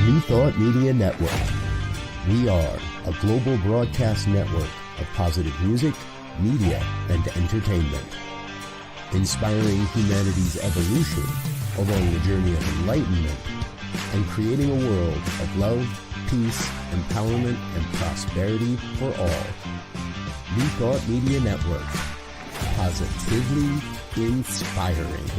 New Thought Media Network. We are a global broadcast network of positive music, media, and entertainment, inspiring humanity's evolution along the journey of enlightenment and creating a world of love, peace, empowerment, and prosperity for all. New Thought Media Network. Positively inspiring.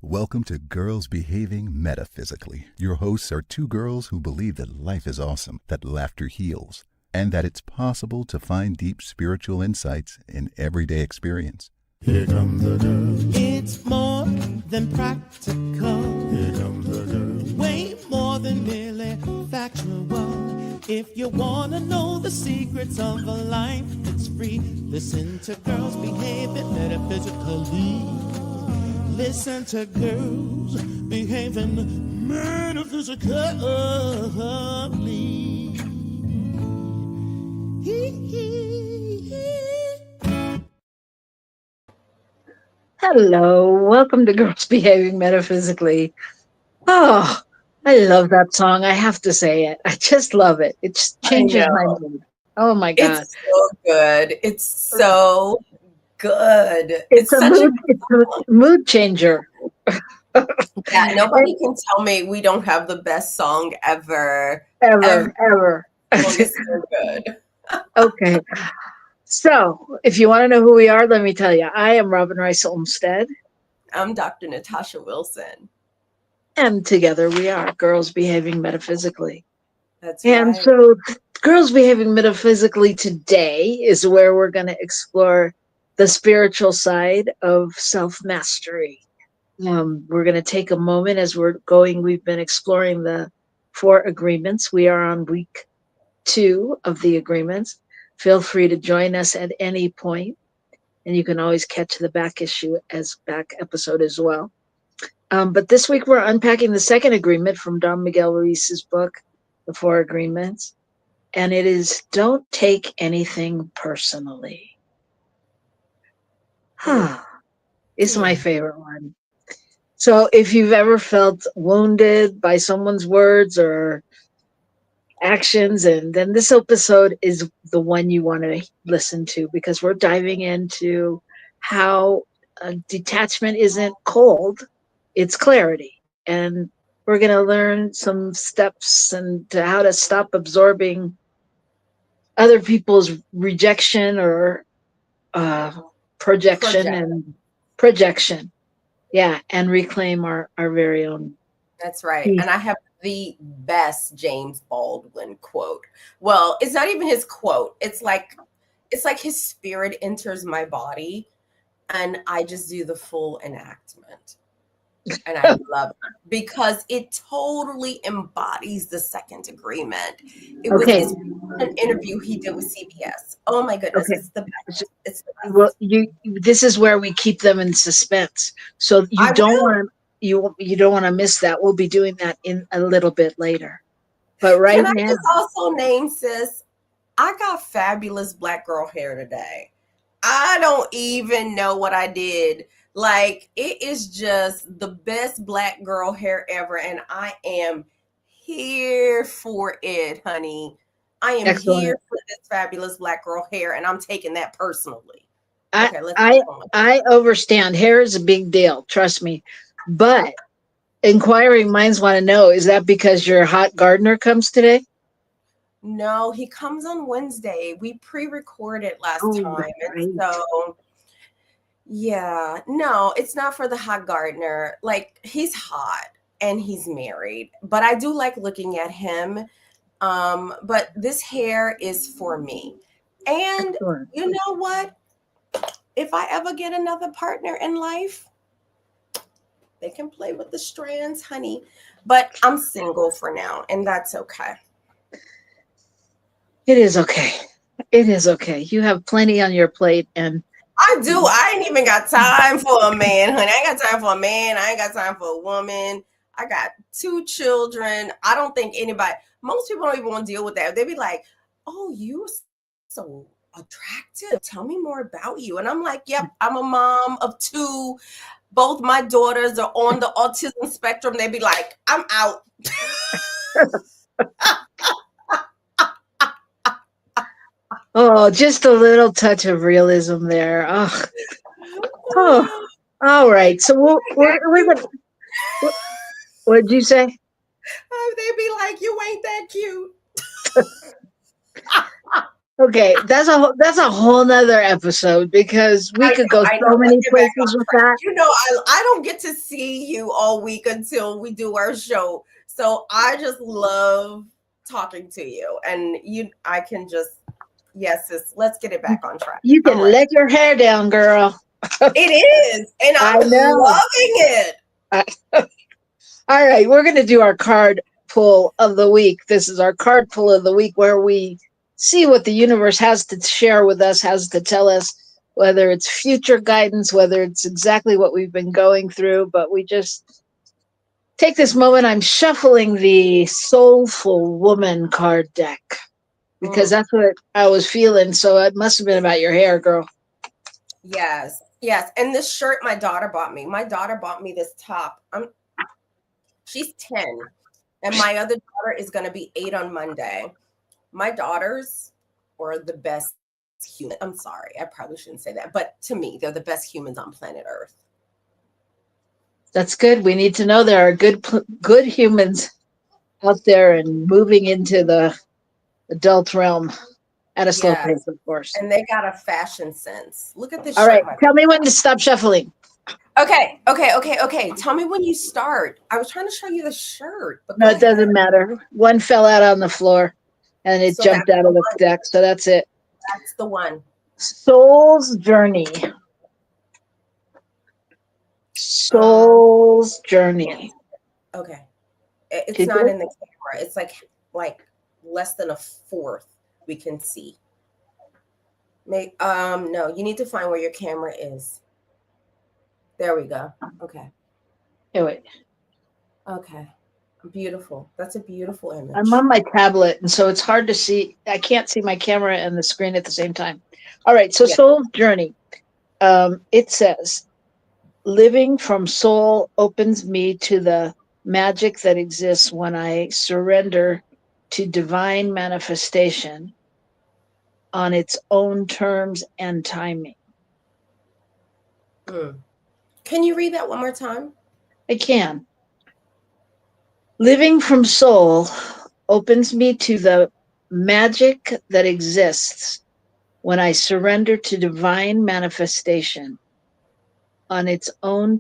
Welcome to Girls Behaving Metaphysically. Your hosts are two girls who believe that life is awesome, that laughter heals, and that it's possible to find deep spiritual insights in everyday experience. Here come the girls. It's more than practical. Here come the girls. Way more than merely factual. If you want to know the secrets of a life that's free, listen to Girls Behaving Metaphysically. Listen to Girls Behaving Metaphysically. Hello, welcome to Girls Behaving Metaphysically. Oh, I love that song. I have to say it. I just love it. It just changes my mood. Oh my God. It's so good. It's so good. It's a mood changer. Yeah, nobody can tell me we don't have the best song ever. Ever. It's so good. Okay. So, if you want to know who we are, let me tell you. I am Robyn Rice Olmsted. I'm Dr. Natasha Wilson. And together we are Girls Behaving Metaphysically. That's right. And so, Girls Behaving Metaphysically today is where we're going to explore the spiritual side of self-mastery. We're going to take a moment as we've been exploring the 4 agreements. We are on week 2 of the agreements. Feel free to join us at any point, and you can always catch the back episode as well. But this week we're unpacking the 2nd agreement from Don Miguel Ruiz's book, The 4 Agreements, and it is don't take anything personally. It's my favorite one. So if you've ever felt wounded by someone's words or actions, and then this episode is the one you want to listen to, because we're diving into how detachment isn't cold, it's clarity. And we're going to learn some steps and to how to stop absorbing other people's rejection or projection. Yeah, and reclaim our very own. That's right. And I have the best James Baldwin quote. Well, it's not even his quote. It's like his spirit enters my body and I just do the full enactment. And I love it because it totally embodies the 2nd agreement. It was an interview he did with CBS. Oh my goodness, it's the best. It's the best. Well, this is where we keep them in suspense. So you don't want to miss that. We'll be doing that in a little bit later. But right now, just also name, sis, I got fabulous black girl hair today. I don't even know what I did. Like, it is just the best black girl hair ever, and I am here for it, honey. I am here for this fabulous black girl hair, and I'm taking that personally. Okay, I understand. Hair is a big deal, trust me. But inquiring minds want to know, is that because your hot gardener comes today? No, he comes on Wednesday. We pre-recorded last time, and so... Yeah, no, it's not for the hot gardener. Like, he's hot and he's married, but I do like looking at him. But this hair is for me. And you know what? If I ever get another partner in life, they can play with the strands, honey. But I'm single for now, and that's okay. It is okay. It is okay. You have plenty on your plate, and I do. I ain't even got time for a man, honey. I ain't got time for a man. I ain't got time for a woman. I got 2 children. I don't think most people don't even want to deal with that. They be like, oh, you so attractive. Tell me more about you. And I'm like, yep, I'm a mom of 2. Both my daughters are on the autism spectrum. They'd be like, I'm out. Oh, just a little touch of realism there. Oh, all right. So we're gonna. What did you say? They'd be like, you ain't that cute. Okay, that's a whole nother episode because we could go so many places with that. You know, I don't get to see you all week until we do our show. So I just love talking to you. And I can just, yes, sis, let's get it back on track. You can let your hair down, girl. It is. And I'm loving it. All right, we're going to do our card pull of the week. This is our card pull of the week where we see what the universe has to share with us, has to tell us, whether it's future guidance, whether it's exactly what we've been going through. But we just take this moment. I'm shuffling the Soulful Woman card deck because that's what I was feeling. So it must have been about your hair, girl. Yes. And this shirt my daughter bought me. My daughter bought me this top. She's 10, and my other daughter is going to be 8 on Monday. My daughters are the best human. I'm sorry, I probably shouldn't say that, but to me, they're the best humans on planet Earth. That's good. We need to know there are good humans out there and moving into the adult realm at a slow pace, of course. And they got a fashion sense. Look at this All shirt. right, tell me when to stop shuffling. Okay. Tell me when you start. I was trying to show you the shirt. But no, it doesn't matter. One fell out on the floor and it jumped out of the deck. So that's it. That's the one. Soul's Journey. Soul's Journey. Okay. It's not in the camera. It's like less than a fourth we can see. No, you need to find where your camera is. There we go. Okay. Here, wait. Okay. Beautiful. That's a beautiful image. I'm on my tablet, and so it's hard to see. I can't see my camera and the screen at the same time. All right. So Soul's Journey. It says, living from soul opens me to the magic that exists when I surrender to divine manifestation on its own terms and timing. Can you read that one more time? I can. Living from soul opens me to the magic that exists when I surrender to divine manifestation on its own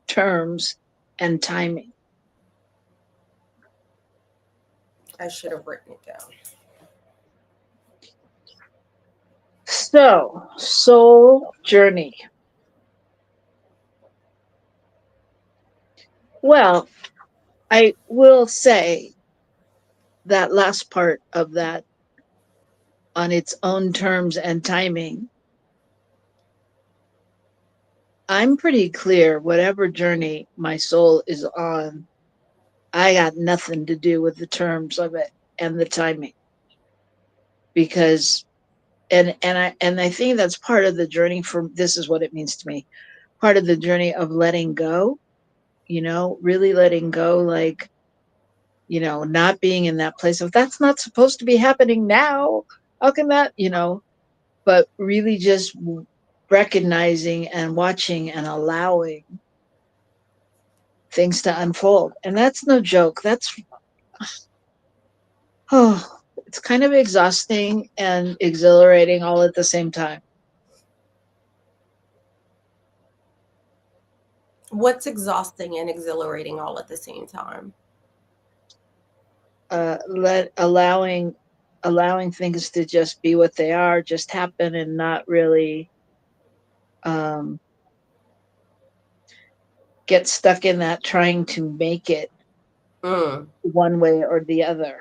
terms and timing. I should have written it down. So, Soul Journey. Well, I will say that last part of that, on its own terms and timing, I'm pretty clear whatever journey my soul is on, I got nothing to do with the terms of it and the timing. Because and I think that's part of the journey this is what it means to me. Part of the journey of letting go, really letting go, like, not being in that place of that's not supposed to be happening now. How can that, but really just recognizing and watching and allowing things to unfold. And that's no joke. It's kind of exhausting and exhilarating all at the same time. What's exhausting and exhilarating all at the same time? Allowing things to just be what they are, just happen, and not really get stuck in that trying to make it one way or the other.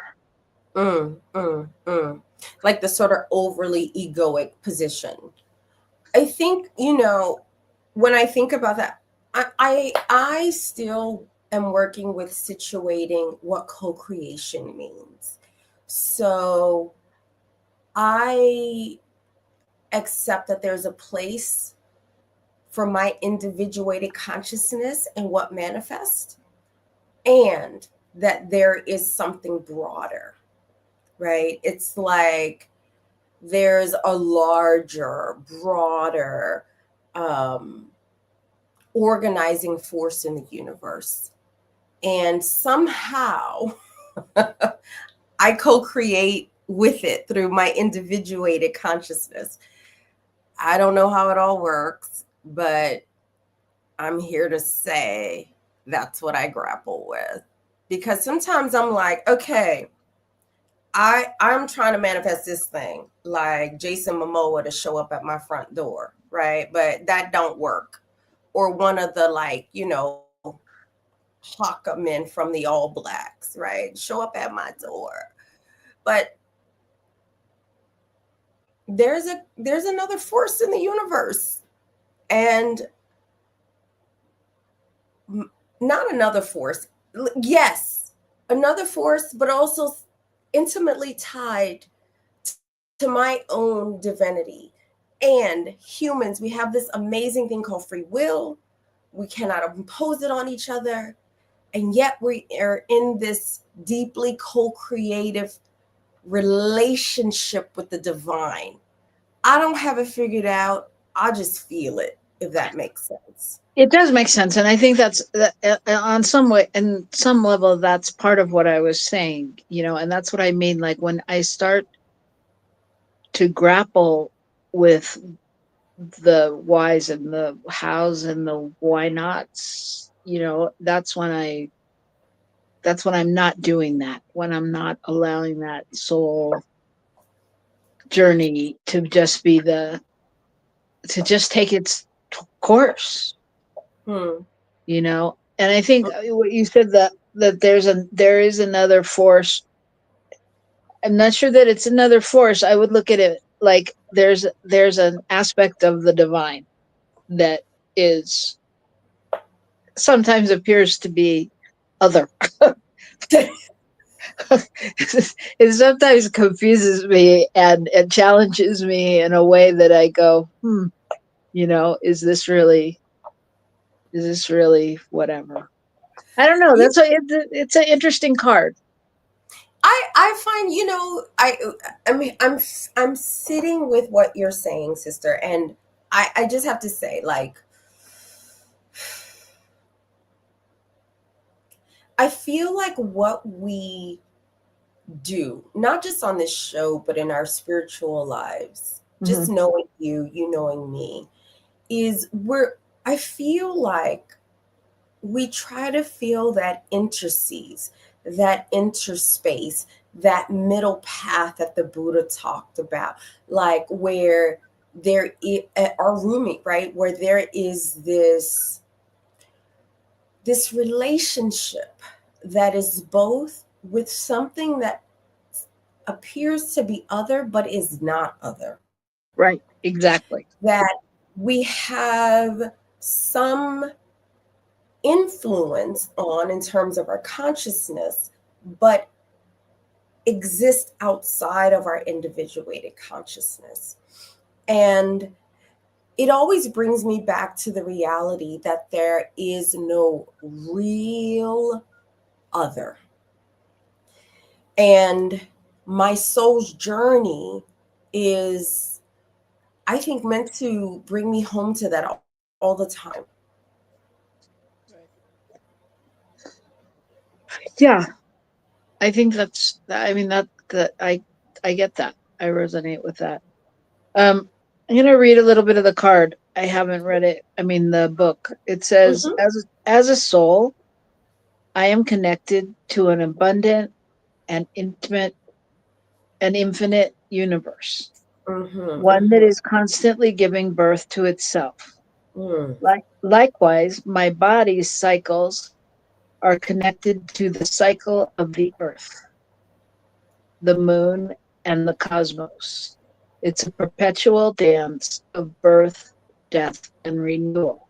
Like the sort of overly egoic position. I think, when I think about that, I still am working with situating what co-creation means. So I accept that there's a place for my individuated consciousness and what manifests, and that there is something broader, right? It's like there's a larger, broader organizing force in the universe. And somehow I co-create with it through my individuated consciousness. I don't know how it all works, but I'm here to say that's what I grapple with. Because sometimes I'm like, okay, I'm trying to manifest this thing, like Jason Momoa to show up at my front door, right? But that don't work. Or one of the, like, you know, Haka men from the All Blacks, right? Show up at my door. But there's another force in the universe, and not another force. Yes, another force, but also intimately tied to my own divinity. And humans, we have this amazing thing called free will. We cannot impose it on each other. And yet we are in this deeply co-creative relationship with the divine. I don't have it figured out. I just feel it, if that makes sense. It does make sense. And I think that's on some way, and some level, that's part of what I was saying, you know, and that's what I mean. Like when I start to grapple with the whys and the hows and the why nots, you know, that's when I'm not doing that, when I'm not allowing that soul journey to just be to just take its course, you know. And I think what you said, that there is another force. I'm not sure that it's another force. I would look at it like there's an aspect of the divine that is sometimes appears to be other. It sometimes confuses me and challenges me in a way that I go, you know, is this really whatever? I don't know. It's an interesting card. I find, you know, I mean, I'm sitting with what you're saying, sister, and I just have to say, like, I feel like what we do, not just on this show, but in our spiritual lives, just knowing you knowing me, is I feel like we try to feel that interstice, that interspace, that middle path that the Buddha talked about, like where there is our roommate, right? Where there is this relationship that is both with something that appears to be other, but is not other. Right, exactly. That we have some influence on in terms of our consciousness, but exist outside of our individuated consciousness. And it always brings me back to the reality that there is no real other. And my soul's journey is, I think, meant to bring me home to that all the time. Yeah, I think I get that. I resonate with that. I'm going to read a little bit of the card. I haven't read it. I mean, the book. It says, as a soul, I am connected to an abundant and intimate and infinite universe, one that is constantly giving birth to itself. Likewise, my body's cycles are connected to the cycle of the earth, the moon, and the cosmos. It's a perpetual dance of birth, death, and renewal.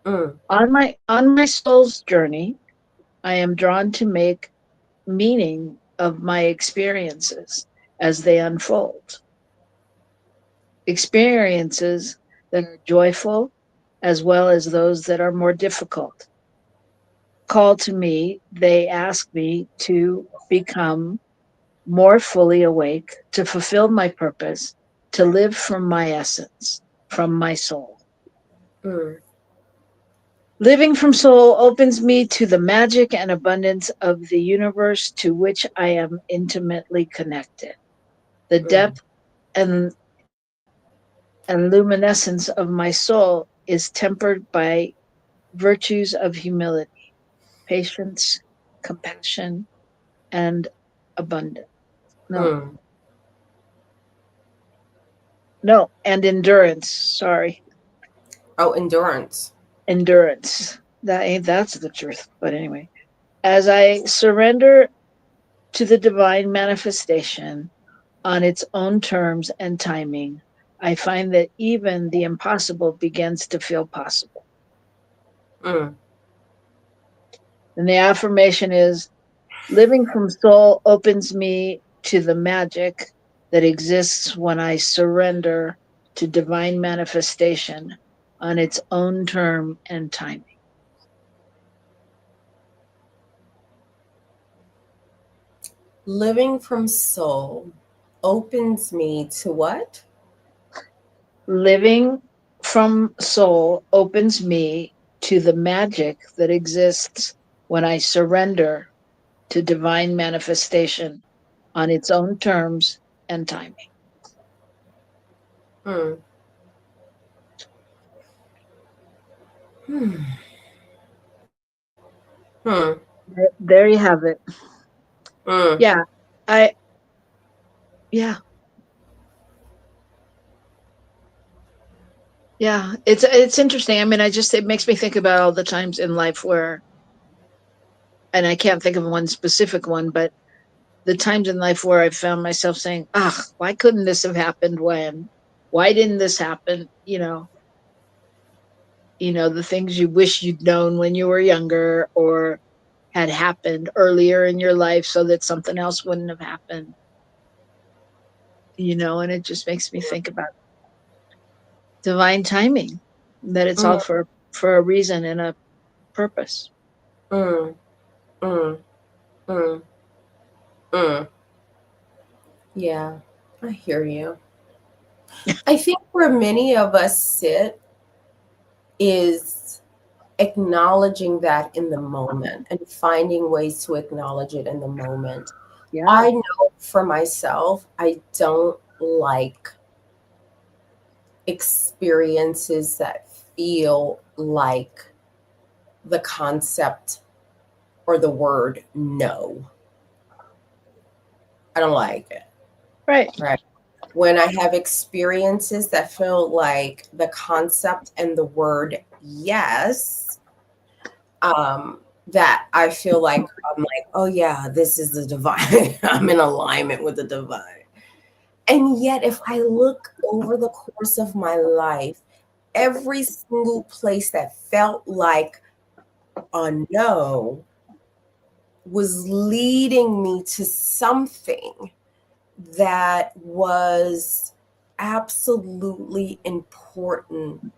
On my soul's journey, I am drawn to make meaning of my experiences as they unfold. experiences that are joyful as well as those that are more difficult. Call to me, they ask me to become more fully awake, to fulfill my purpose, to live from my essence, from my soul. Mm. Living from soul opens me to the magic and abundance of the universe to which I am intimately connected. The Mm. depth and luminescence of my soul is tempered by virtues of humility, patience, compassion, and abundance. No, Mm. no, and endurance. Sorry, Oh, endurance. endurance. That's the truth. But anyway, as I surrender to the divine manifestation on its own terms and timing, I find that even the impossible begins to feel possible. Mm. And the affirmation is living from soul opens me to the magic that exists when I surrender to divine manifestation on its own term and timing. Living from soul opens me to what? Living from soul opens me to the magic that exists when I surrender to divine manifestation on its own terms and timing. Mm. Hmm. Hmm. There you have it. Mm. Yeah, I, yeah, yeah. It's interesting. I mean, it makes me think about all the times in life where, and I can't think of one specific one, but the times in life where I found myself saying, "Ah, why couldn't this have happened when? Why didn't this happen?" The things you wish you'd known when you were younger or had happened earlier in your life so that something else wouldn't have happened. And it just makes me think about divine timing, that it's all Mm. for a reason and a purpose. Mm. Mm. Mm. Mm. Yeah, I hear you. I think where many of us sit is acknowledging that in the moment and finding ways to acknowledge it in the moment. Yeah, I know for myself, I don't like experiences that feel like the concept or the word no. I don't like it. right. Right. When I have experiences that feel like the concept and the word yes, that I feel like I'm like, oh yeah, this is the divine. I'm in alignment with the divine. And yet, if I look over the course of my life, every single place that felt like a no was leading me to something that was absolutely important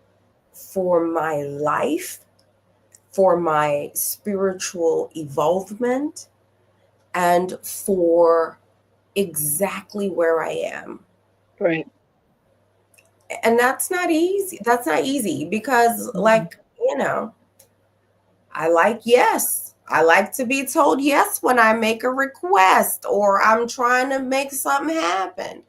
for my life, for my spiritual evolvement, and for exactly where I am. Right. And that's not easy. That's not easy because, Mhm. like, I like yes. I like to be told yes when I make a request or I'm trying to make something happen.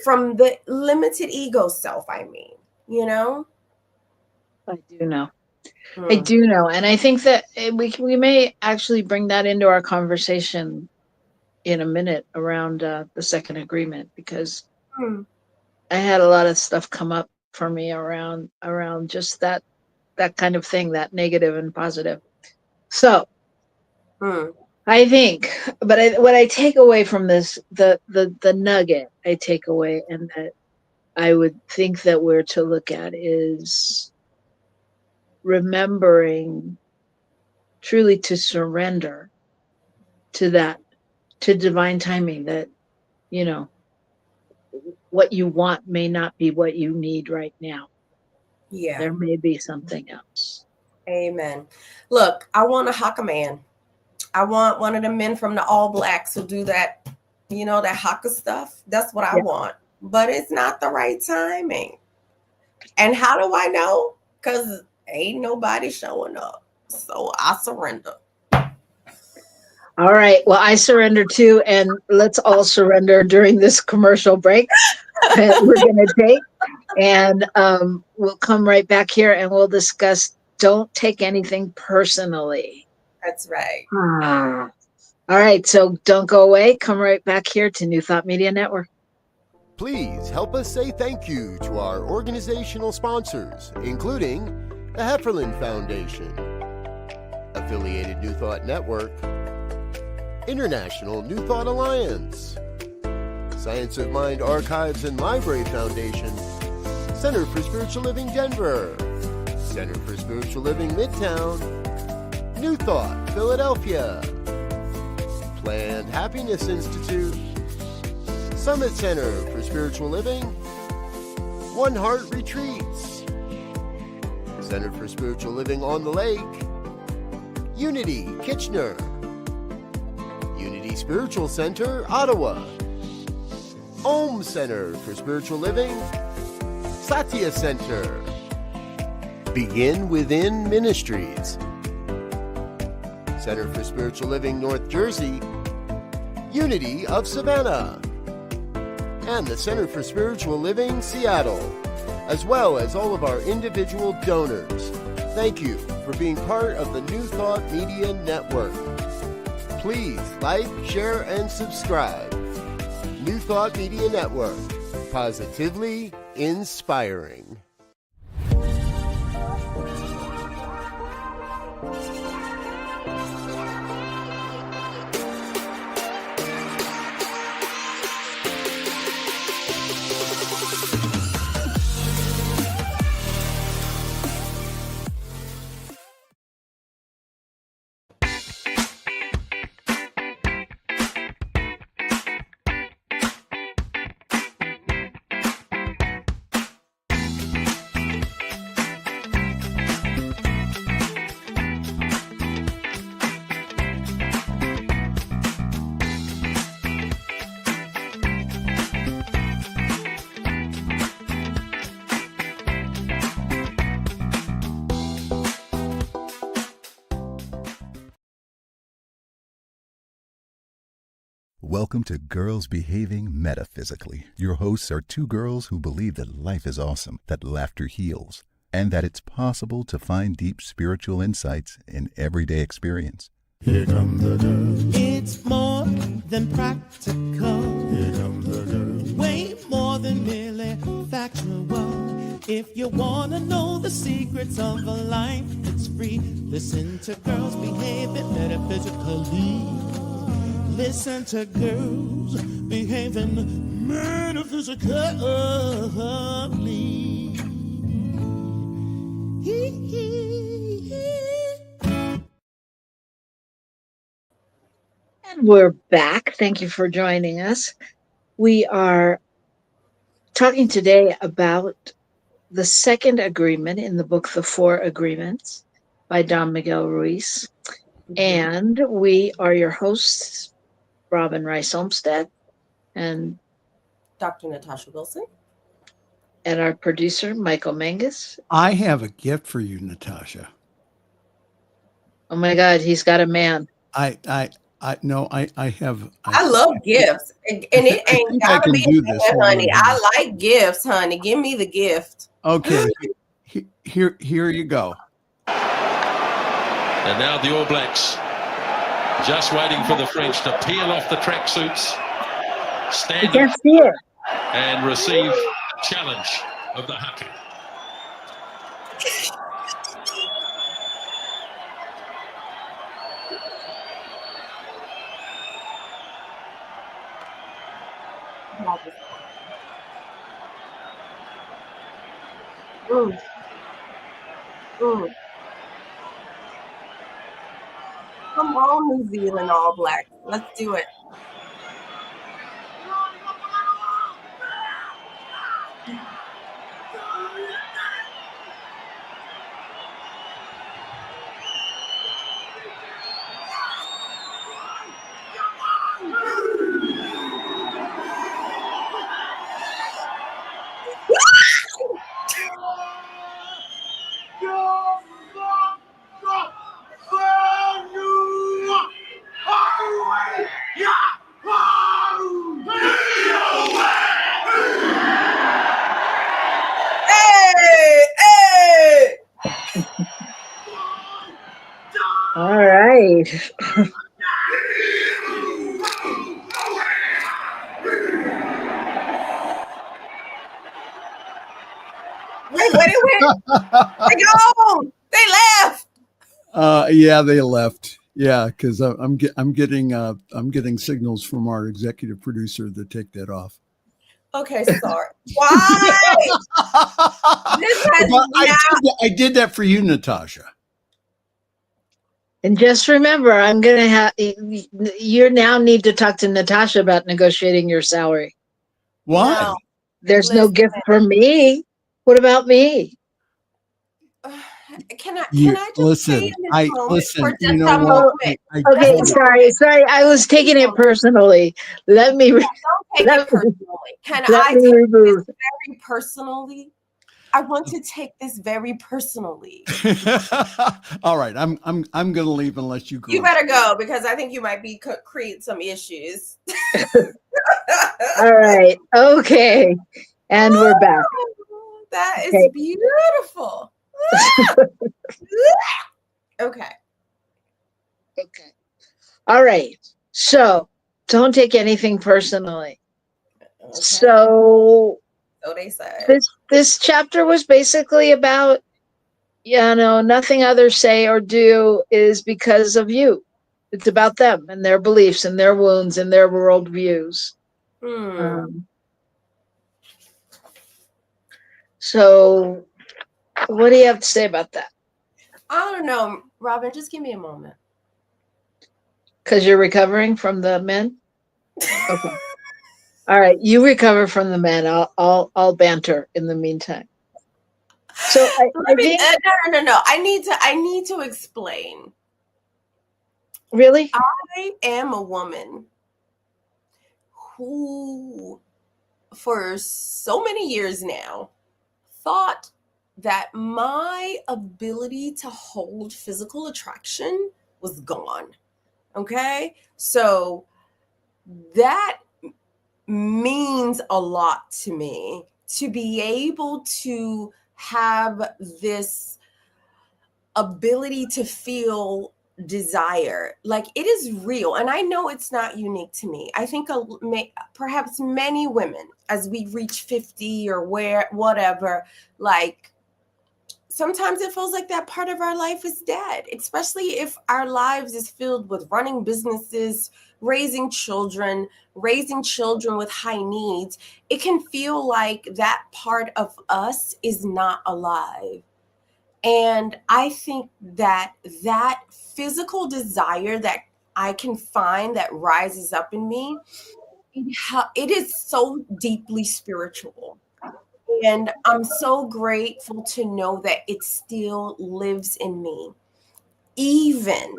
From the limited ego self, I mean, you know? I do know. I Mm. do know, and I think that we may actually bring that into our conversation in a minute around the second agreement, because Mm. I had a lot of stuff come up for me around just that kind of thing, that negative and positive. So Mm. I think, but what I take away from this, the nugget I take away, and that I would think that we're to look at, is remembering truly to surrender to that, to divine timing, that, you know, what you want may not be what you need right now. Yeah. There may be something else. Amen. Look, I want a haka man. I want one of the men from the All Blacks who do that, that haka stuff. That's what I want. But it's not the right timing. And how do I know? Because ain't nobody showing up. So I surrender. All right. Well, I surrender too. And let's all surrender during this commercial break that we're going to take. And we'll come right back here and we'll discuss don't take anything personally. That's right. All right. So don't go away. Come right back here to New Thought Media Network. Please help us say thank you to our organizational sponsors, including the Hefferland Foundation, Affiliated New Thought Network, International New Thought Alliance, Science of Mind Archives and Library Foundation, Center for Spiritual Living Denver, Center for Spiritual Living Midtown, New Thought Philadelphia, Planned Happiness Institute, Summit Center for Spiritual Living, One Heart Retreats, Center for Spiritual Living on the Lake, Unity Kitchener, Unity Spiritual Center, Ottawa, Om Center for Spiritual Living, Satya Center, Begin Within Ministries, Center for Spiritual Living, North Jersey, Unity of Savannah, and the Center for Spiritual Living, Seattle, as well as all of our individual donors. Thank you for being part of the New Thought Media Network. Please like, share, and subscribe. New Thought Media Network, positively inspiring. Welcome to Girls Behaving Metaphysically. Your hosts are two girls who believe that life is awesome, that laughter heals, and that it's possible to find deep spiritual insights in everyday experience. Here come the girls. It's more than practical. Here come the girls. Way more than merely factual. If you want to know the secrets of a life that's free, listen to Girls Behaving Metaphysically. Listen to Girls Behaving Metaphysically. And we're back. Thank you for joining us. We are talking today about the second agreement in the book, The Four Agreements by Don Miguel Ruiz. And we are your hosts, Robyn Rice Olmsted and Dr. Natasha Wilson. And our producer, Michael Mangus. I have a gift for you, Natasha. Oh my God, he's got a man. I have. I love gifts, and it ain't gotta be a man, honey. I like gifts, honey. Give me the gift. Okay, here you go. And now the All Blacks just waiting for the French to peel off the tracksuits, stand up and receive the challenge of the haka. Come on, New Zealand All Blacks. Let's do it. All right. Wait, where they went? They go. They left. Yeah, they left. Yeah, because I'm getting signals from our executive producer to take that off. Okay, sorry. Why? This has I did that for you, Natasha. And just remember, you now need to talk to Natasha about negotiating your salary. Why? No. There's no gift for me. What about me? Can I just say in this moment for just you know a moment? Okay, sorry. I was taking it personally. Let me. Don't take it personally. Can I take this very personally? I want to take this very personally. All right, I'm going to leave and let you go. You better go because I think you might create some issues. All right. Okay. And we're back. That is beautiful. Okay. All right. So don't take anything personally. Okay. So they said. This chapter was basically about, nothing others say or do is because of you. It's about them and their beliefs and their wounds and their worldviews. So what do you have to say about that? I don't know, Robyn, just give me a moment. Because you're recovering from the men? Okay. All right, you recover from the men. I'll banter in the meantime. So no. I need to explain. Really? I am a woman who, for so many years now, thought that my ability to hold physical attraction was gone. Okay? So that means a lot to me, to be able to have this ability to feel desire. Like, it is real. And I know it's not unique to me. I think perhaps many women, as we reach 50 or whatever, like, sometimes it feels like that part of our life is dead, especially if our lives is filled with running businesses, raising children with high needs. It can feel like that part of us is not alive. And I think that physical desire that I can find that rises up in me, it is so deeply spiritual. And I'm so grateful to know that it still lives in me, even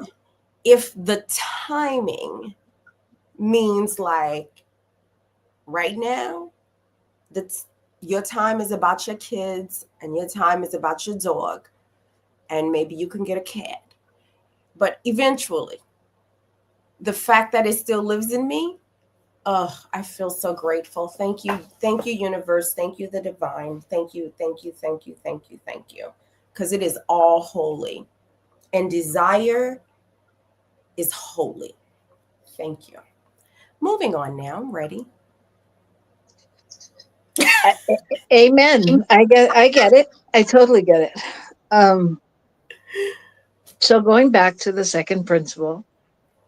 if the timing means, like, right now, your time is about your kids and your time is about your dog, and maybe you can get a cat. But eventually, the fact that it still lives in me, I feel so grateful. Thank you, universe. Thank you, the divine. Thank you. Because it is all holy. And desire is holy. Thank you. Moving on now. I'm ready. Amen. I get it. I totally get it. So going back to the second principle,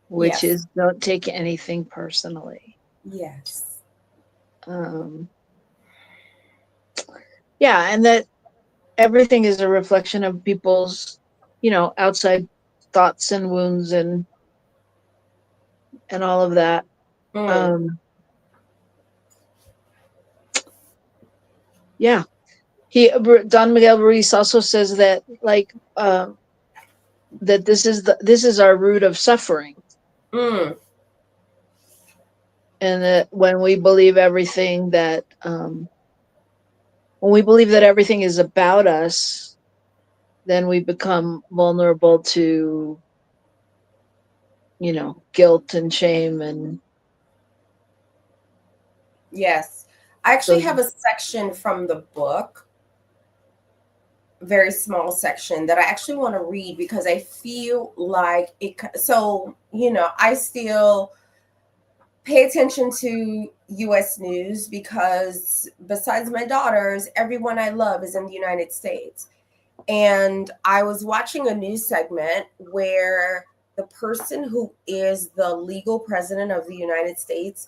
which is don't take anything personally. Yes. Yeah, and that everything is a reflection of people's, outside thoughts and wounds and all of that. Yeah. Don Miguel Ruiz also says that, like, that this is our root of suffering. And that when we believe everything that everything is about us, then we become vulnerable to, guilt and shame. And yes, I actually have a section from the book very small section that I actually want to read because I feel like it. So, I still pay attention to U.S. news because besides my daughters, everyone I love is in the United States. And I was watching a news segment where the person who is the legal president of the United States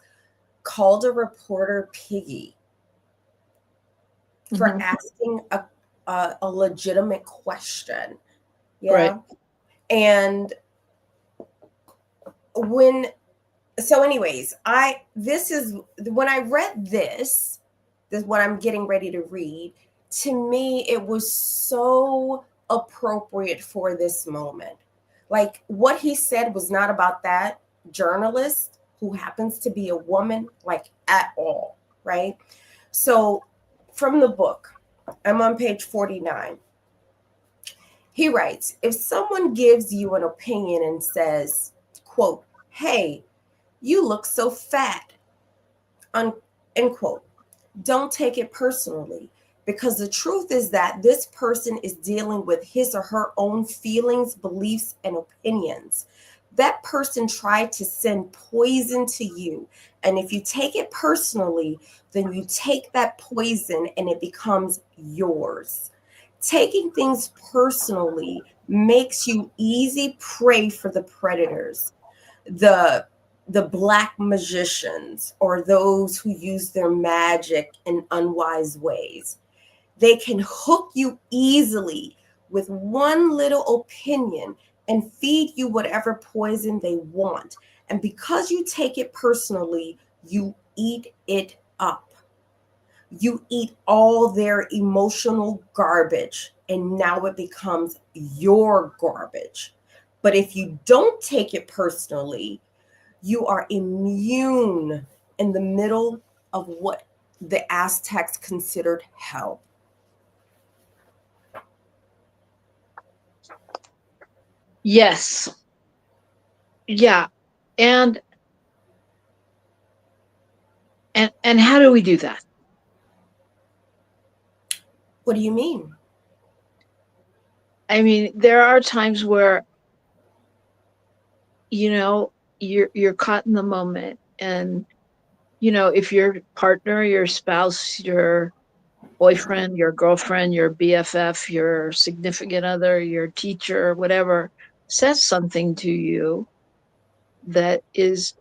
called a reporter piggy for asking a legitimate question. Yeah. Right. And anyways, this is when I read this is what I'm getting ready to read. To me, it was so appropriate for this moment. Like, what he said was not about that journalist who happens to be a woman, like, at all, right? So from the book, I'm on page 49. He writes, if someone gives you an opinion and says, quote, hey, you look so fat, end quote, don't take it personally, because the truth is that this person is dealing with his or her own feelings, beliefs, and opinions. That person tried to send poison to you. And if you take it personally, then you take that poison and it becomes yours. Taking things personally makes you easy prey for the predators, the black magicians, or those who use their magic in unwise ways. They can hook you easily with one little opinion and feed you whatever poison they want. And because you take it personally, you eat it up. You eat all their emotional garbage, and now it becomes your garbage. But if you don't take it personally, you are immune in the middle of what the Aztecs considered hell. Yes. Yeah. And how do we do that? What do you mean? I mean, there are times where, you're caught in the moment, and, if your partner, your spouse, your boyfriend, your girlfriend, your BFF, your significant other, your teacher, whatever, says something to you that is,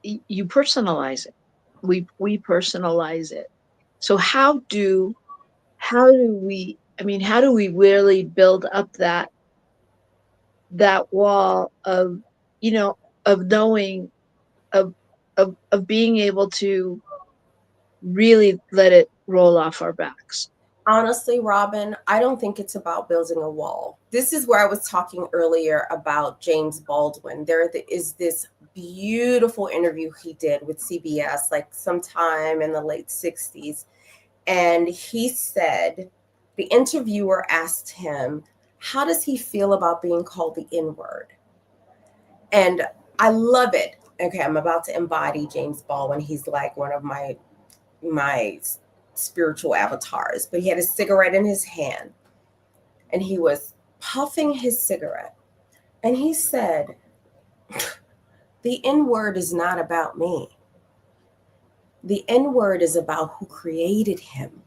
you personalize it. We personalize it. So how do we, how do we really build up that wall of, of knowing, of being able to really let it roll off our backs? Honestly, Robyn, I don't think it's about building a wall. This is where I was talking earlier about James Baldwin. There is this beautiful interview he did with CBS, like sometime in the late 60s. And he said, the interviewer asked him, how does he feel about being called the N-word? And I love it. Okay, I'm about to embody James Baldwin. He's like one of my spiritual avatars, but he had a cigarette in his hand and he was puffing his cigarette. And he said, the N-word is not about me. The N-word is about who created him.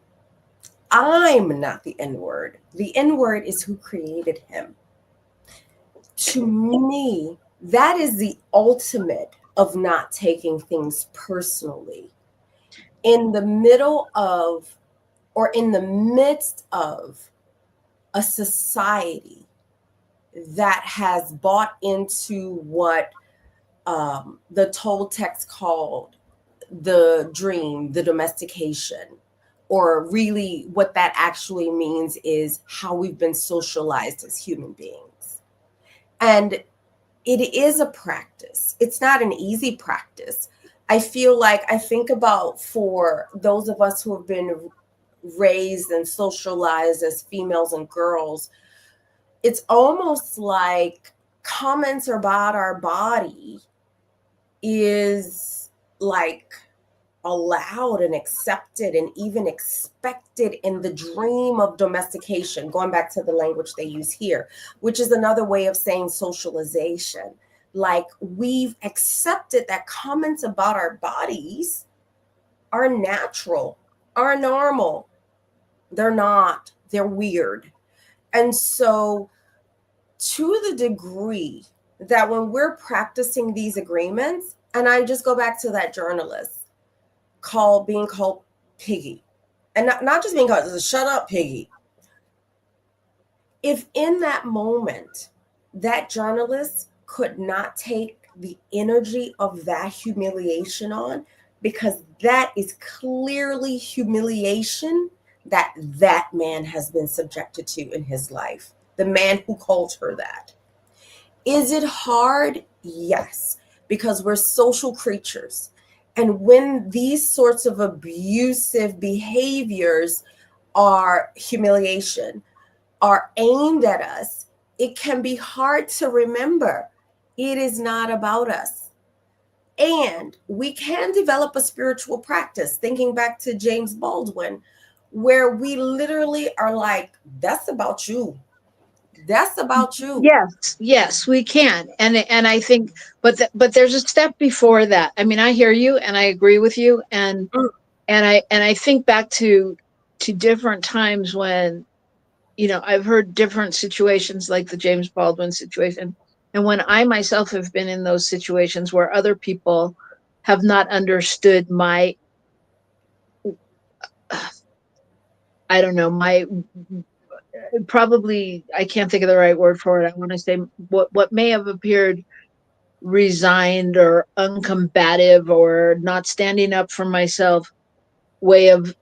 I'm not the N-word. The N-word is who created him. To me, that is the ultimate of not taking things personally. In the middle of, or in the midst of, a society that has bought into what the Toltecs called the dream, the domestication, or really what that actually means is how we've been socialized as human beings. And it is a practice. It's not an easy practice. I feel like, I think about for those of us who have been raised and socialized as females and girls, it's almost like comments about our body is like allowed and accepted and even expected in the dream of domestication, going back to the language they use here, which is another way of saying socialization. Like, we've accepted that comments about our bodies are natural, are normal. They're not. They're weird. And so to the degree that when we're practicing these agreements, and I just go back to that journalist being called piggy, and not just being called, shut up, piggy. If in that moment that journalist could not take the energy of that humiliation on, because that is clearly humiliation that man has been subjected to in his life, the man who called her that. Is it hard? Yes, because we're social creatures. And when these sorts of abusive behaviors are humiliation, are aimed at us, it can be hard to remember it is not about us. And we can develop a spiritual practice, thinking back to James Baldwin, where we literally are like, that's about you. That's about you. Yes, we can. And I think, but there's a step before that. I mean, I hear you and I agree with you. And I think back to different times when, I've heard different situations like the James Baldwin situation. And when I myself have been in those situations where other people have not understood my, I don't know, probably, I can't think of the right word for it. I want to say what may have appeared resigned or uncombative or not standing up for myself way of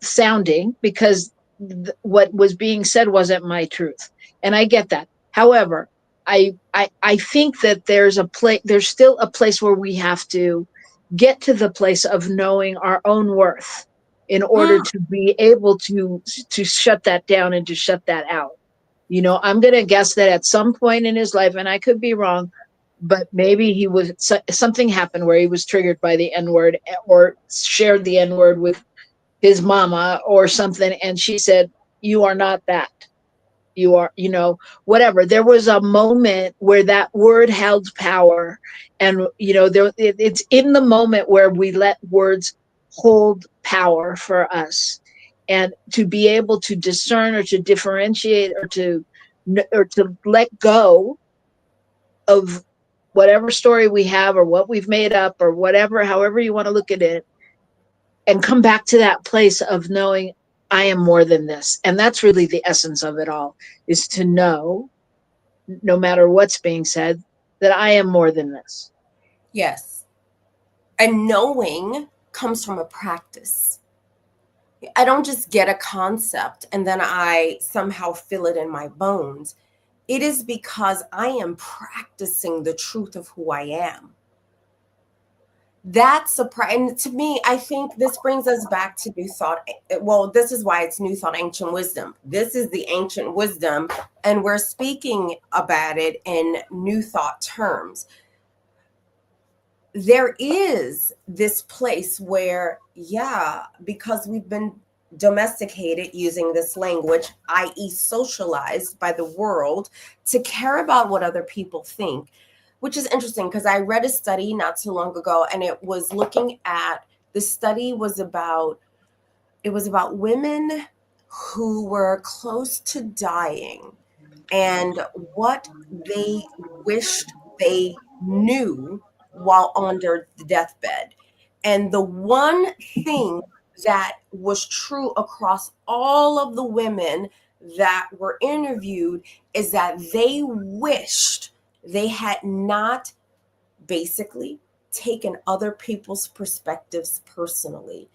sounding, because what was being said wasn't my truth. And I get that. However, I think that there's still a place where we have to get to the place of knowing our own worth in order to be able to shut that down and to shut that out. I'm going to guess that at some point in his life, and I could be wrong, but maybe something happened where he was triggered by the N-word or shared the N-word with his mama or something. And she said, you are not that. You are, whatever. There was a moment where that word held power. And, it's in the moment where we let words hold power for us. And to be able to discern or to differentiate or to let go of whatever story we have or what we've made up or whatever, however you want to look at it, and come back to that place of knowing I am more than this. And that's really the essence of it all, is to know, no matter what's being said, that I am more than this. Yes. And knowing comes from a practice. I don't just get a concept and then I somehow feel it in my bones. It is because I am practicing the truth of who I am. That's and to me, I think this brings us back to New Thought. Well, this is why it's New Thought, Ancient Wisdom. This is the ancient wisdom, and we're speaking about it in New Thought terms. There is this place where, because we've been domesticated using this language, i.e. socialized by the world to care about what other people think. Which is interesting because I read a study not too long ago, and it was looking at, the study was about women who were close to dying and what they wished they knew while on their deathbed. And the one thing that was true across all of the women that were interviewed is that they wished they had not basically taken other people's perspectives personally.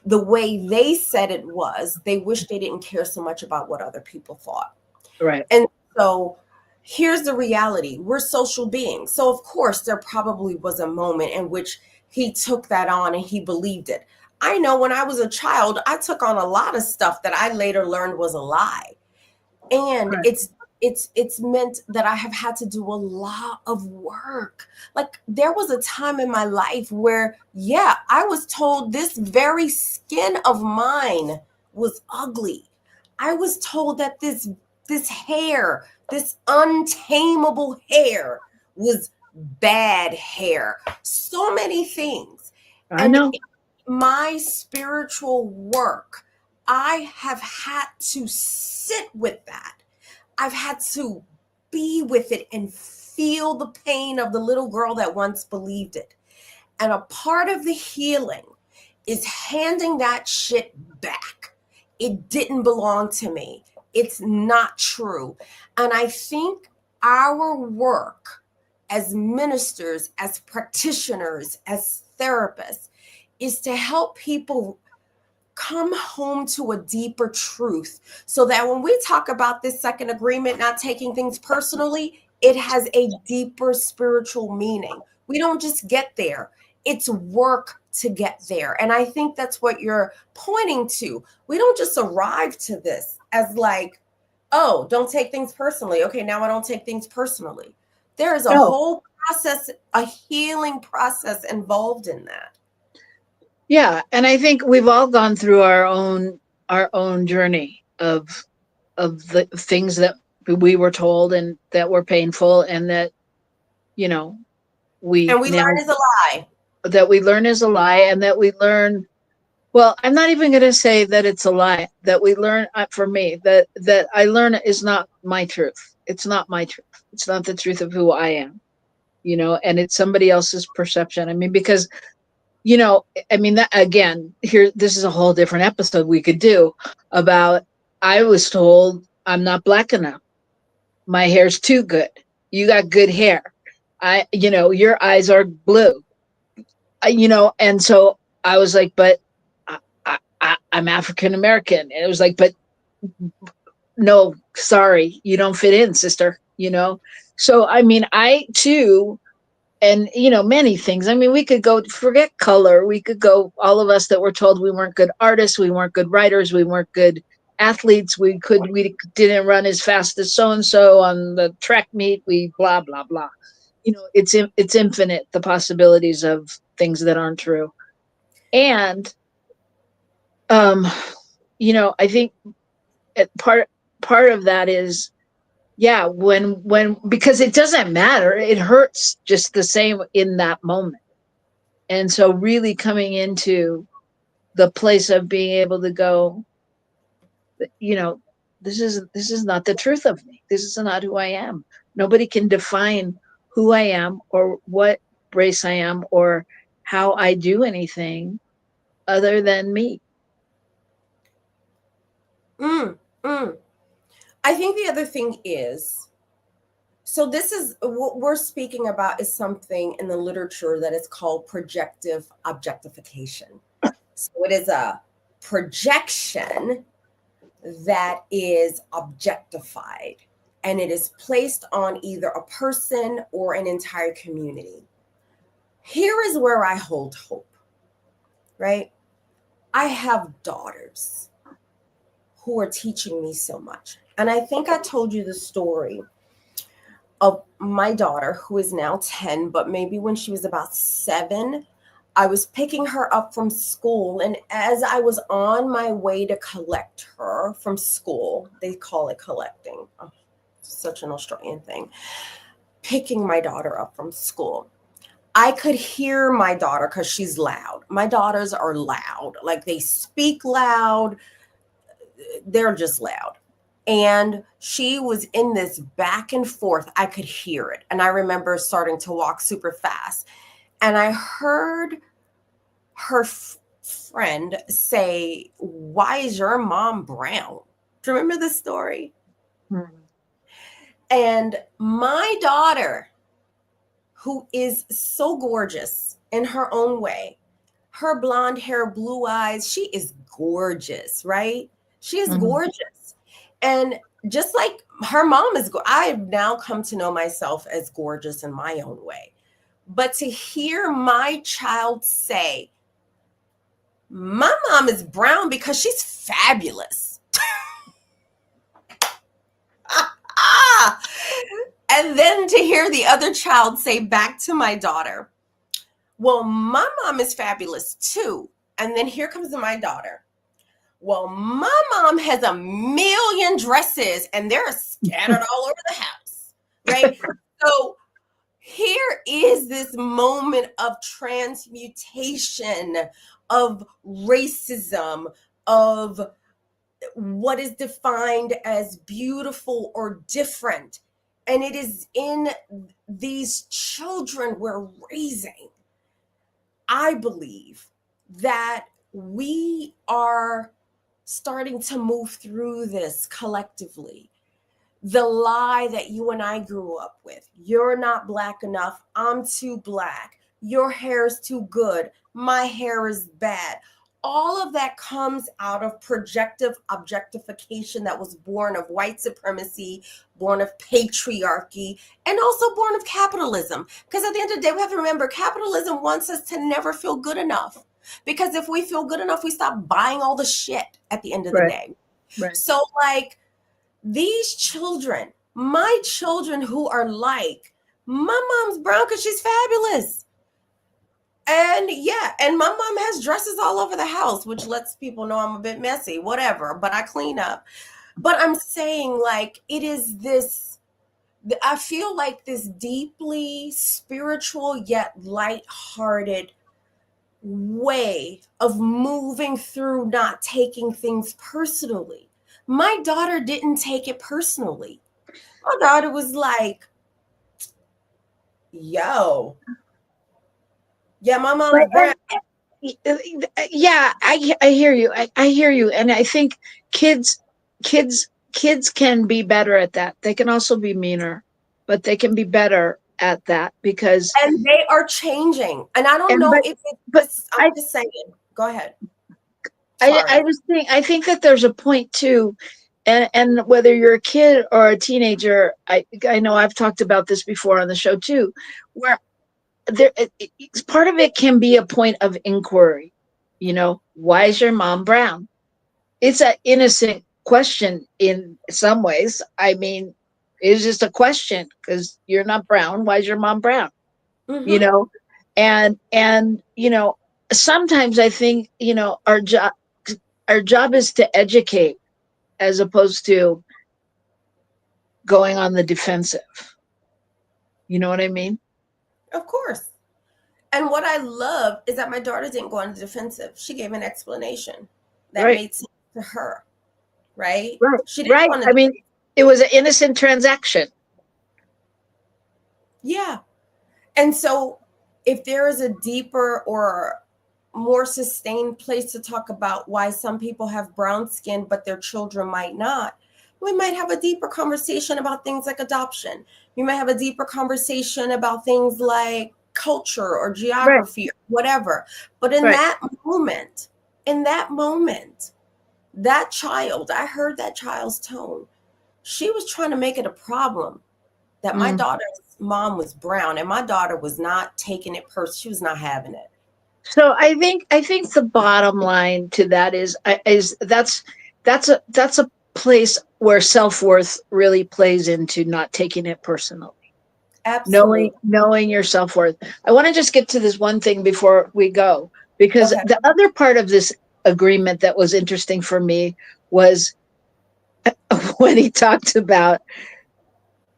The way they said it was, they wished they didn't care so much about what other people thought. Right. And so here's the reality. We're social beings. So of course, there probably was a moment in which he took that on and he believed it. I know when I was a child, I took on a lot of stuff that I later learned was a lie. And it's meant that I have had to do a lot of work. Like there was a time in my life where, yeah, I was told this very skin of mine was ugly. I was told that this hair, this untamable hair was bad hair. So many things. I know. My spiritual work, I have had to sit with that. I've had to be with it and feel the pain of the little girl that once believed it. And a part of the healing is handing that shit back. It didn't belong to me. It's not true. And I think our work as ministers, as practitioners, as therapists, is to help people come home to a deeper truth so that when we talk about this second agreement, not taking things personally, it has a deeper spiritual meaning. We don't just get there. It's work to get there. And I think that's what you're pointing to. We don't just arrive to this as like, oh, don't take things personally. Okay, now I don't take things personally. There is a whole process, a healing process involved in that. Yeah, and I think we've all gone through our own journey of the things that we were told and that were painful, and that we learn is a lie. That we learn is a lie, and that we learn. Well, I'm not even going to say that it's a lie. That we learn, for me, that I learn is not my truth. It's not my truth. It's not the truth of who I am. And it's somebody else's perception. I mean, because. That again, here, this is a whole different episode we could do about, I was told I'm not black enough. My hair's too good. You got good hair. Your eyes are blue. And so I was like, but I'm African American. And it was like, but no, sorry, you don't fit in, sister, So, I too, and many things. We could go, forget color. We could go, all of us that were told we weren't good artists, we weren't good writers, we weren't good athletes, we didn't run as fast as so and so on the track meet, we blah blah blah. It's infinite, the possibilities of things that aren't true. And I think part of that is, yeah, when because it doesn't matter, it hurts just the same in that moment. And so really coming into the place of being able to go, this is not the truth of me. This is not who I am. Nobody can define who I am or what race I am or how I do anything other than me. I think the other thing is, so this is what we're speaking about, is something in the literature that is called projective objectification. So it is a projection that is objectified, and it is placed on either a person or an entire community. Here is where I hold hope, right? I have daughters who are teaching me so much. And I think I told you the story of my daughter, who is now 10, but maybe when she was about 7, I was picking her up from school. And as I was on my way to collect her from school, they call it collecting. Oh, such an Australian thing. Picking my daughter up from school. I could hear my daughter because she's loud. My daughters are loud. Like, they speak loud. They're just loud. And she was in this back and forth. I could hear it. And I remember starting to walk super fast. And I heard her friend say, "Why is your mom brown?" Do you remember this story? Mm-hmm. And my daughter, who is so gorgeous in her own way, her blonde hair, blue eyes, she is gorgeous, right? She is gorgeous. And just like her mom is, I have now come to know myself as gorgeous in my own way. But to hear my child say, "My mom is brown because she's fabulous." And then to hear the other child say back to my daughter, well, my mom is fabulous too. And then here comes my daughter. Well, my mom has a million dresses and they're scattered all over the house, right? So here is this moment of transmutation, of racism, of what is defined as beautiful or different. And it is in these children we're raising, I believe, that we are starting to move through this collectively. The lie that you and I grew up with, you're not Black enough, I'm too Black, your hair is too good, my hair is bad. All of that comes out of projective objectification that was born of white supremacy, born of patriarchy, and also born of capitalism. Because at the end of the day, we have to remember capitalism wants us to never feel good enough. Because if we feel good enough, we stop buying all the shit at the end of the day. Right. So like these children, my children who are like, my mom's brown because she's fabulous. And yeah, and my mom has dresses all over the house, which lets people know I'm a bit messy, whatever, but I clean up. But I'm saying like, it is this, I feel like this deeply spiritual yet lighthearted way of moving through not taking things personally. My daughter didn't take it personally. My daughter was like, yo, yeah, my mom's brown. Yeah, I hear you. I hear you. And I think kids can be better at that. They can also be meaner, but they can be better at that because and they are changing. And I don't know if it's, but I'm just saying. Go ahead. I think that there's a point too, and whether you're a kid or a teenager, I know I've talked about this before on the show too, where part of it can be a point of inquiry. You know, why is your mom brown? It's an innocent question in some ways. I mean, it's just a question because you're not brown. Why is your mom brown? Mm-hmm. You know, and you know, sometimes I think, you know, our job is to educate as opposed to going on the defensive. You know what I mean? Of course. And what I love is that my daughter didn't go on the defensive. She gave an explanation that made sense to her. Right? She didn't want to. I mean, it was an innocent transaction. Yeah. And so if there is a deeper or more sustained place to talk about why some people have brown skin, but their children might not, we might have a deeper conversation about things like adoption. We might have a deeper conversation about things like culture or geography or whatever. But in that moment, that child, I heard that child's tone. She was trying to make it a problem that my daughter's mom was brown, and my daughter was not taking it personally. She was not having it. So I think the bottom line to that is that's a place where self-worth really plays into not taking it personally. Absolutely. Knowing your self-worth. I want to just get to this one thing before we go, because the other part of this agreement that was interesting for me was when he talked about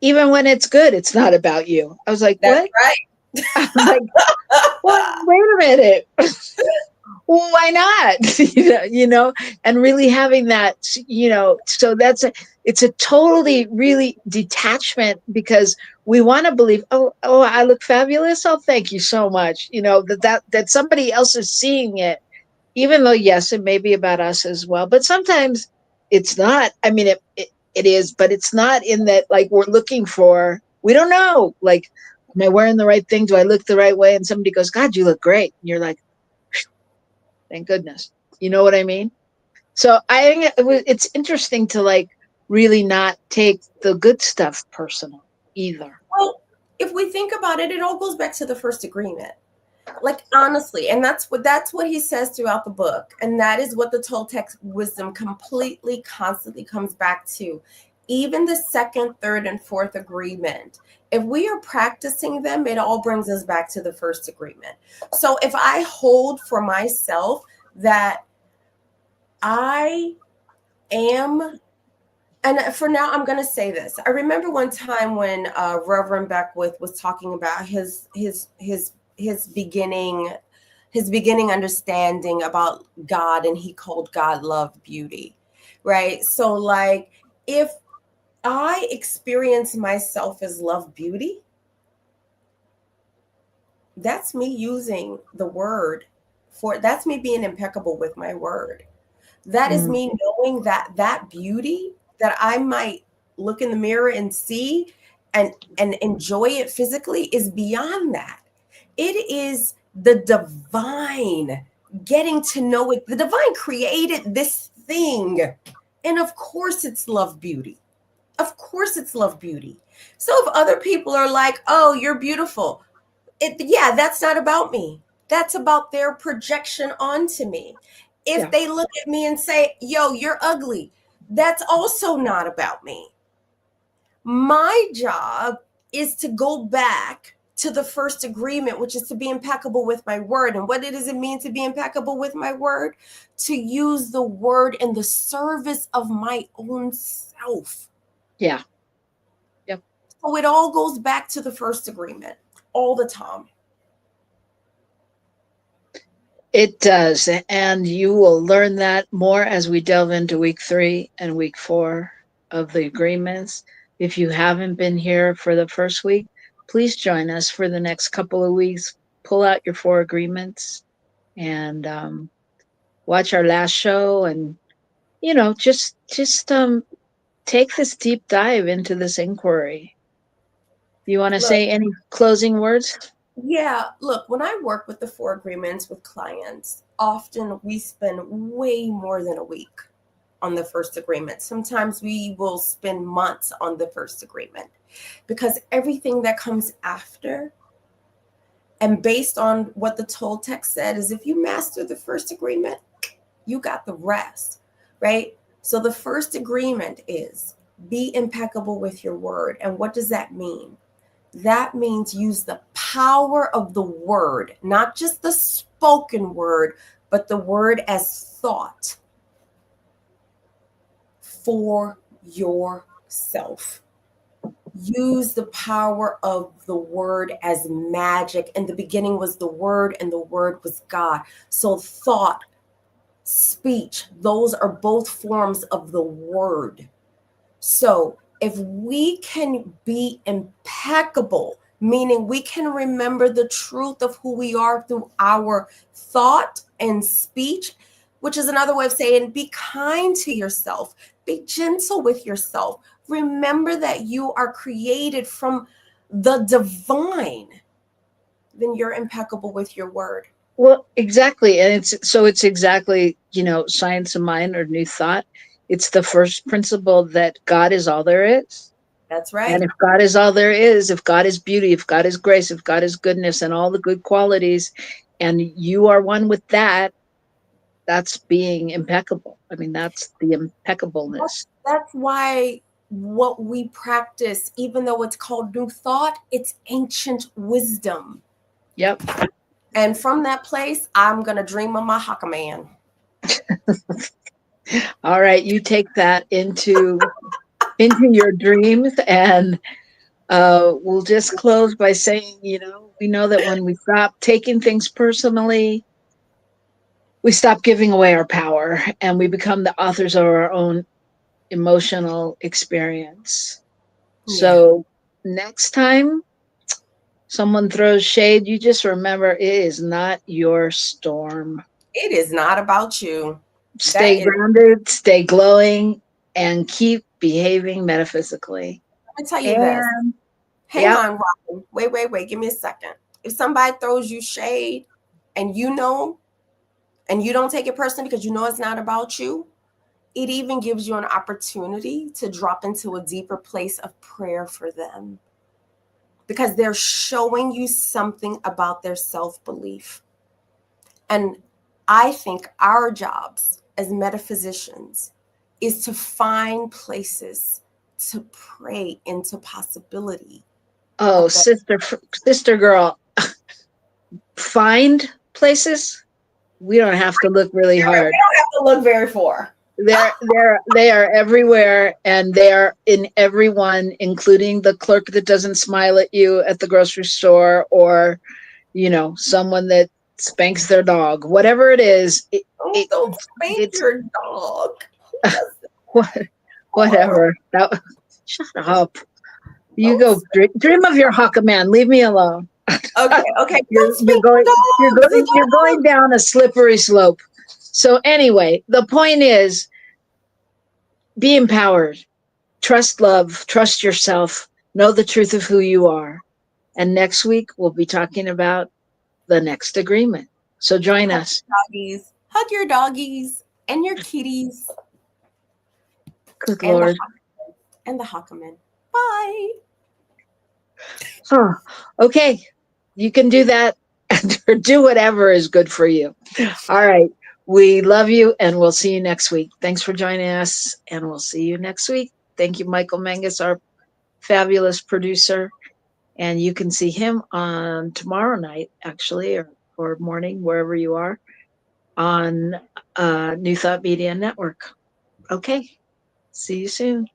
even when it's good, it's not about you. I was like, that's what? Right. I'm like, well, wait a minute. Why not? you know, and really having that, you know, so it's a totally really detachment, because we want to believe, oh, I look fabulous. Oh, thank you so much. You know, that somebody else is seeing it, even though, yes, it may be about us as well. But sometimes it's not. I mean, it is, but it's not in that, like, we're looking for, we don't know, like, am I wearing the right thing? Do I look the right way? And somebody goes, God, you look great. And you're like, thank goodness. You know what I mean? So I think it's interesting to, like, really not take the good stuff personal either. Well, if we think about it, it all goes back to the first agreement. Like, honestly, and that's what he says throughout the book. And that is what the Toltec wisdom constantly comes back to. even the second, third, and fourth agreement, if we are practicing them, it all brings us back to the first agreement. So if I hold for myself that I am, and for now, I'm going to say this. I remember one time when Reverend Beckwith was talking about his beginning understanding about God, and he called God love, beauty, right? So like, if I experience myself as love, beauty, that's me using the word that's me being impeccable with my word. That is me knowing that beauty that I might look in the mirror and see and enjoy it physically is beyond that. It is the divine getting to know it. The divine created this thing. And of course it's love, beauty. Of course it's love, beauty. So if other people are like, oh, you're beautiful. That's not about me. That's about their projection onto me. If they look at me and say, yo, you're ugly, that's also not about me. My job is to go back to the first agreement, which is to be impeccable with my word. And what does it mean to be impeccable with my word? To use the word in the service of my own self. Yeah. Yep. So it all goes back to the first agreement all the time. It does. And you will learn that more as we delve into week 3 and week 4 of the agreements. If you haven't been here for the first week, please join us for the next couple of weeks. Pull out your 4 agreements and watch our last show, and just take this deep dive into this inquiry. You want to say any closing words? Yeah, look, when I work with the 4 agreements with clients, often we spend way more than a week on the first agreement. Sometimes we will spend months on the first agreement, because everything that comes after, and based on what the Toltec said, is if you master the first agreement, you got the rest, right? So the first agreement is be impeccable with your word. And what does that mean? That means use the power of the word, not just the spoken word, but the word as thought for yourself. Use the power of the word as magic. In the beginning was the word, and the word was God. So thought, speech, those are both forms of the word. So if we can be impeccable, meaning we can remember the truth of who we are through our thought and speech, which is another way of saying be kind to yourself, be gentle with yourself. Remember that you are created from the divine, then you're impeccable with your word. Well, exactly. And it's exactly, science of mind or new thought. It's the first principle that God is all there is. That's right. And if God is all there is, if God is beauty, if God is grace, if God is goodness and all the good qualities, and you are one with that, that's being impeccable. I mean, that's the impeccableness. That's why what we practice, even though it's called new thought, it's ancient wisdom. Yep. And from that place, I'm going to dream of my Haka man. All right. You take that into your dreams, and we'll just close by saying, we know that when we stop taking things personally, we stop giving away our power, and we become the authors of our own emotional experience. Yeah. So next time someone throws shade, you just remember it is not your storm. It is not about you. Stay grounded, stay glowing, and keep behaving metaphysically. Let me tell you this. Hang on, Robyn. Wait. Give me a second. If somebody throws you shade and you don't take it personally because you know it's not about you, it even gives you an opportunity to drop into a deeper place of prayer for them, because they're showing you something about their self-belief. And I think our jobs as metaphysicians is to find places to pray into possibility. Oh, sister girl, find places. We don't have to look really hard. We don't have to look very far. They are everywhere, and they are in everyone, including the clerk that doesn't smile at you at the grocery store, or, you know, someone that spanks their dog. Whatever it is, don't spank your dog. Whatever. Shut up. You go dream of your Hawkman. Leave me alone. Okay. You're going down a slippery slope. So anyway, the point is, be empowered. Trust love. Trust yourself. Know the truth of who you are. And next week, we'll be talking about the next agreement. So join us. Doggies. Hug your doggies and your kitties. Good Lord. And the Hawkman. Bye. Oh, okay. You can do that or do whatever is good for you. All right. We love you, and we'll see you next week. Thanks for joining us, and we'll see you next week. Thank you, Michael Mangus, our fabulous producer. And you can see him on tomorrow night, actually, or morning, wherever you are, on New Thought Media Network. Okay. See you soon.